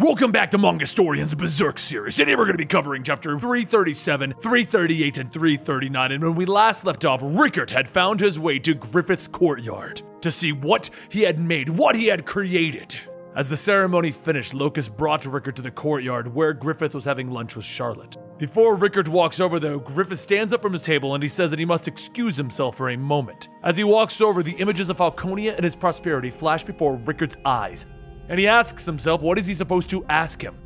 Welcome back to Manga Historian's Berserk series. Today we're going to be covering chapter 337, 338, and 339. And when we last left off, Rickert had found his way to Griffith's courtyard to see what he had made, what he had created. As the ceremony finished, Locust brought Rickert to the courtyard where Griffith was having lunch with Charlotte. Before Rickert walks over though, Griffith stands up from his table and he says that he must excuse himself for a moment. As he walks over, the images of Falconia and his prosperity flash before Rickert's eyes. And he asks himself, what is he supposed to ask him?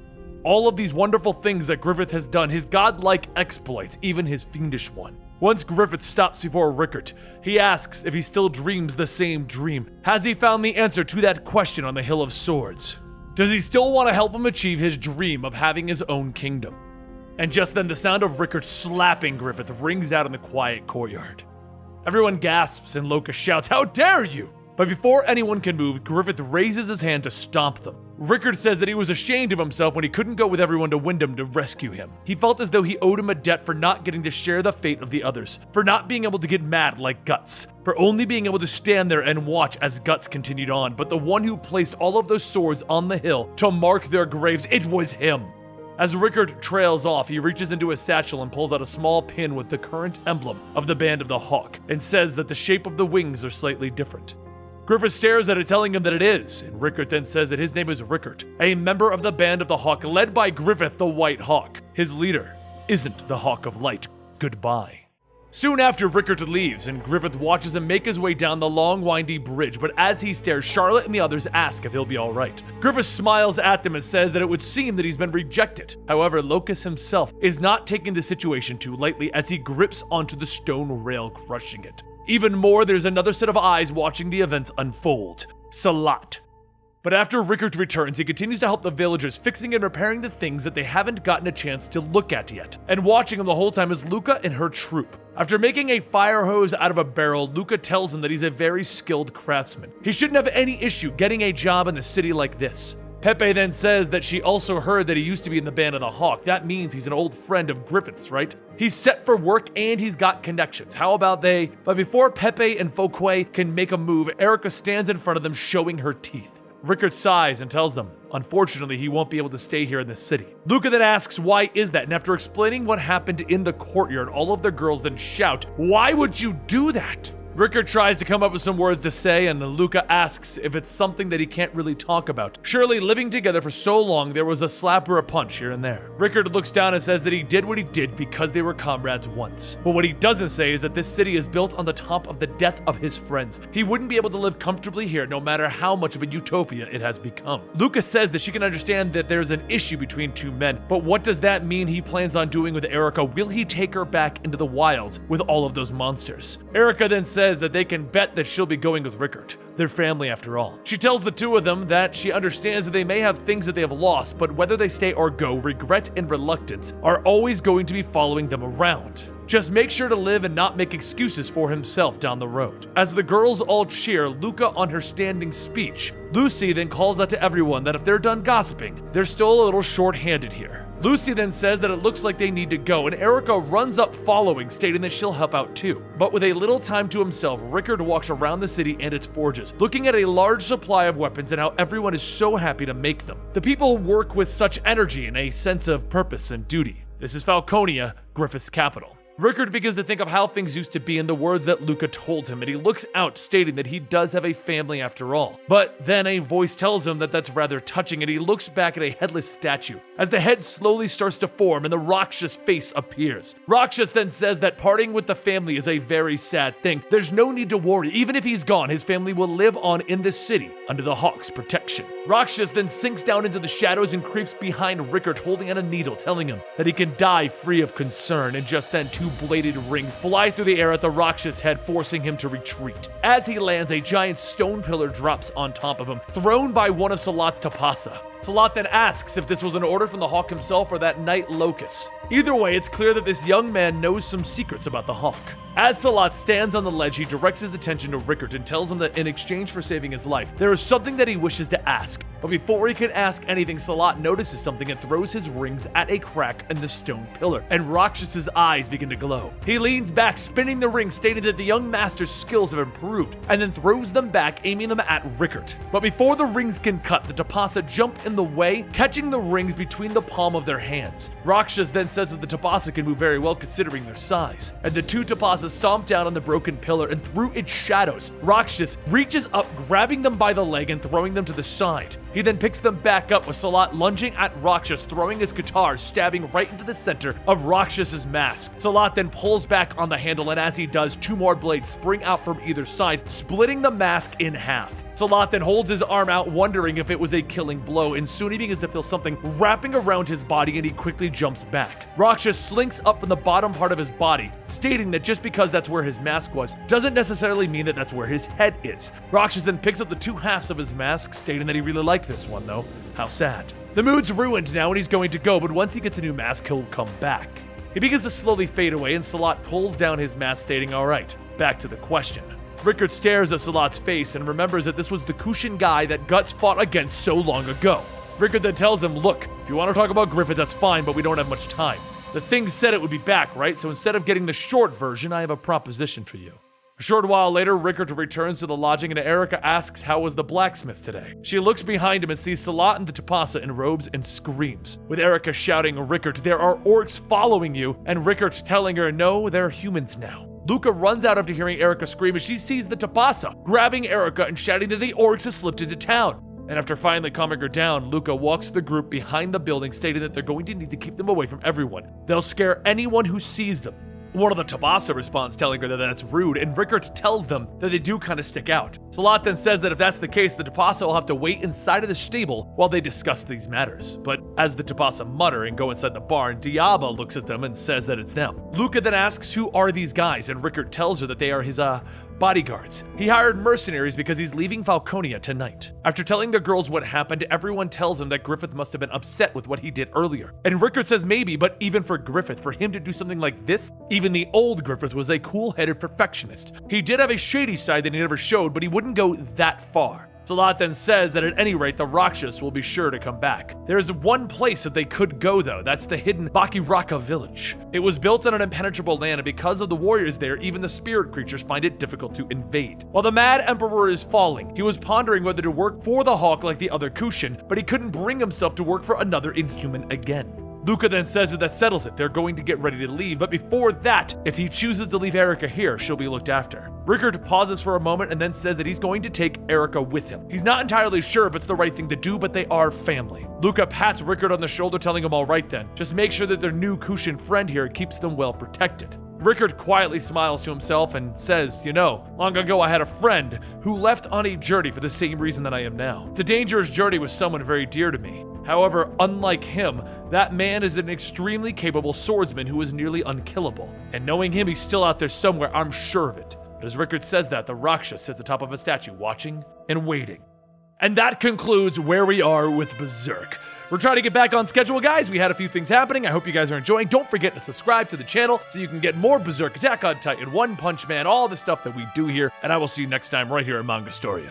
All of these wonderful things that Griffith has done, his godlike exploits, even his fiendish one. Once Griffith stops before Rickert, he asks if he still dreams the same dream. Has he found the answer to that question on the Hill of Swords? Does he still want to help him achieve his dream of having his own kingdom? And just then the sound of Rickert slapping Griffith rings out in the quiet courtyard. Everyone gasps and Locust shouts, "How dare you!" But before anyone can move, Griffith raises his hand to stomp them. Rickert says that he was ashamed of himself when he couldn't go with everyone to Wyndham to rescue him. He felt as though he owed him a debt for not getting to share the fate of the others, for not being able to get mad like Guts, for only being able to stand there and watch as Guts continued on. But the one who placed all of those swords on the hill to mark their graves, it was him. As Rickert trails off, he reaches into his satchel and pulls out a small pin with the current emblem of the Band of the Hawk, and says that the shape of the wings are slightly different. Griffith stares at it, telling him that it is, and Rickert then says that his name is Rickert, a member of the Band of the Hawk led by Griffith the White Hawk. His leader isn't the Hawk of Light. Goodbye. Soon after, Rickert leaves, and Griffith watches him make his way down the long, windy bridge, but as he stares, Charlotte and the others ask if he'll be alright. Griffith smiles at them and says that it would seem that he's been rejected. However, Locust himself is not taking the situation too lightly as he grips onto the stone rail, crushing it. Even more, there's another set of eyes watching the events unfold. Salat. But after Rickert returns, he continues to help the villagers, fixing and repairing the things that they haven't gotten a chance to look at yet. And watching him the whole time is Luca and her troop. After making a fire hose out of a barrel, Luca tells him that he's a very skilled craftsman. He shouldn't have any issue getting a job in a city like this. Pepe then says that she also heard that he used to be in the Band of the Hawk. That means he's an old friend of Griffith's, right? He's set for work and he's got connections. How about they? But before Pepe and Fouquet can make a move, Erica stands in front of them showing her teeth. Rickert sighs and tells them, unfortunately, he won't be able to stay here in the city. Luca then asks, why is that? And after explaining what happened in the courtyard, all of the girls then shout, why would you do that? Rickert tries to come up with some words to say, and Luca asks if it's something that he can't really talk about. Surely, living together for so long, there was a slap or a punch here and there. Rickert looks down and says that he did what he did because they were comrades once. But what he doesn't say is that this city is built on the top of the death of his friends. He wouldn't be able to live comfortably here no matter how much of a utopia it has become. Luca says that she can understand that there's an issue between two men, but what does that mean he plans on doing with Erica? Will he take her back into the wilds with all of those monsters? Erica then says that they can bet that she'll be going with Rickert. They're family after all. She tells the two of them that she understands that they may have things that they have lost, but whether they stay or go, regret and reluctance are always going to be following them around. Just make sure to live and not make excuses for himself down the road. As the girls all cheer Luca on her standing speech, Lucy then calls out to everyone that if they're done gossiping, they're still a little short-handed here. Lucy then says that it looks like they need to go, and Erica runs up following, stating that she'll help out too. But with a little time to himself, Rickert walks around the city and its forges, looking at a large supply of weapons and how everyone is so happy to make them. The people work with such energy and a sense of purpose and duty. This is Falconia, Griffith's capital. Rickert begins to think of how things used to be and the words that Luca told him, and he looks out, stating that he does have a family after all. But then a voice tells him that that's rather touching, and he looks back at a headless statue as the head slowly starts to form and the Rakshas face appears. Rakshas then says that parting with the family is a very sad thing. There's no need to worry. Even if he's gone, his family will live on in this city under the Hawk's protection. Rakshas then sinks down into the shadows and creeps behind Rickert, holding out a needle, telling him that he can die free of concern, and just then two bladed rings fly through the air at the Rakshas head, forcing him to retreat. As he lands, a giant stone pillar drops on top of him, thrown by one of Salat's Tapasa. Salat then asks if this was an order from the Hawk himself or that night Locust. Either way, it's clear that this young man knows some secrets about the Hawk. As Salat stands on the ledge, he directs his attention to Rickert and tells him that in exchange for saving his life, there is something that he wishes to ask. But before he can ask anything, Salat notices something and throws his rings at a crack in the stone pillar, and Rakshas's eyes begin to glow. He leans back, spinning the rings, stating that the young master's skills have improved, and then throws them back, aiming them at Rickert. But before the rings can cut, the Tapasa jump in in the way, catching the rings between the palm of their hands. Rakshas then says that the Tapasa can move very well considering their size, and the two Tapasas stomp down on the broken pillar, and through its shadows, Rakshas reaches up, grabbing them by the leg and throwing them to the side. He then picks them back up with Salat lunging at Rakshas, throwing his guitar, stabbing right into the center of Rakshas's mask. Salat then pulls back on the handle, and as he does, two more blades spring out from either side, splitting the mask in half. Salat then holds his arm out, wondering if it was a killing blow, and soon he begins to feel something wrapping around his body, and he quickly jumps back. Rakshas slinks up from the bottom part of his body, stating that just because that's where his mask was, doesn't necessarily mean that that's where his head is. Rakshas then picks up the two halves of his mask, stating that he really liked this one though. How sad. The mood's ruined now and he's going to go, but once he gets a new mask, he'll come back. He begins to slowly fade away, and Salat pulls down his mask, stating, alright, back to the question. Rickard stares at Salat's face and remembers that this was the Kushan guy that Guts fought against so long ago. Rickard then tells him, look, if you want to talk about Griffith, that's fine, but we don't have much time. The thing said it would be back, right? So instead of getting the short version, I have a proposition for you. A short while later, Rickard returns to the lodging and Erica asks how was the blacksmith today. She looks behind him and sees Salat and the Tapasa in robes and screams, with Erica shouting, Rickard, there are orcs following you, and Rickard telling her, no, they're humans now. Luca runs out after hearing Erica scream as she sees the Tapasa, grabbing Erica and shouting that the orcs have slipped into town. And after finally calming her down, Luca walks the group behind the building, stating that they're going to need to keep them away from everyone. They'll scare anyone who sees them. One of the Tapasa responds, telling her that that's rude, and Rickard tells them that they do kind of stick out. Salat then says that if that's the case, the Tapasa will have to wait inside of the stable while they discuss these matters. But as the Tapasa mutter and go inside the barn, Diaba looks at them and says that it's them. Luca then asks who are these guys, and Rickard tells her that they are his, bodyguards. He hired mercenaries because he's leaving Falconia tonight. After telling the girls what happened, everyone tells him that Griffith must have been upset with what he did earlier. And Rickard says maybe, but even for Griffith, for him to do something like this, even the old Griffith was a cool-headed perfectionist. He did have a shady side that he never showed, but he wouldn't go that far. Salat then says that at any rate, the Rakshas will be sure to come back. There's one place that they could go though, that's the hidden Bakiraka village. It was built on an impenetrable land, and because of the warriors there, even the spirit creatures find it difficult to invade. While the Mad Emperor is falling, he was pondering whether to work for the Hawk like the other Kushan, but he couldn't bring himself to work for another inhuman again. Luca then says that settles it, they're going to get ready to leave, but before that, if he chooses to leave Erica here, she'll be looked after. Rickard pauses for a moment and then says that he's going to take Erica with him. He's not entirely sure if it's the right thing to do, but they are family. Luca pats Rickard on the shoulder, telling him alright then, just make sure that their new Kushan friend here keeps them well protected. Rickard quietly smiles to himself and says, you know, long ago I had a friend who left on a journey for the same reason that I am now. It's a dangerous journey with someone very dear to me. However, unlike him, that man is an extremely capable swordsman who is nearly unkillable. And knowing him, he's still out there somewhere, I'm sure of it. But as Rickard says that, the Rakshas sits atop of a statue, watching and waiting. And that concludes where we are with Berserk. We're trying to get back on schedule, guys. We had a few things happening. I hope you guys are enjoying. Don't forget to subscribe to the channel so you can get more Berserk, Attack on Titan, One Punch Man, all the stuff that we do here. And I will see you next time right here at Manga Storian.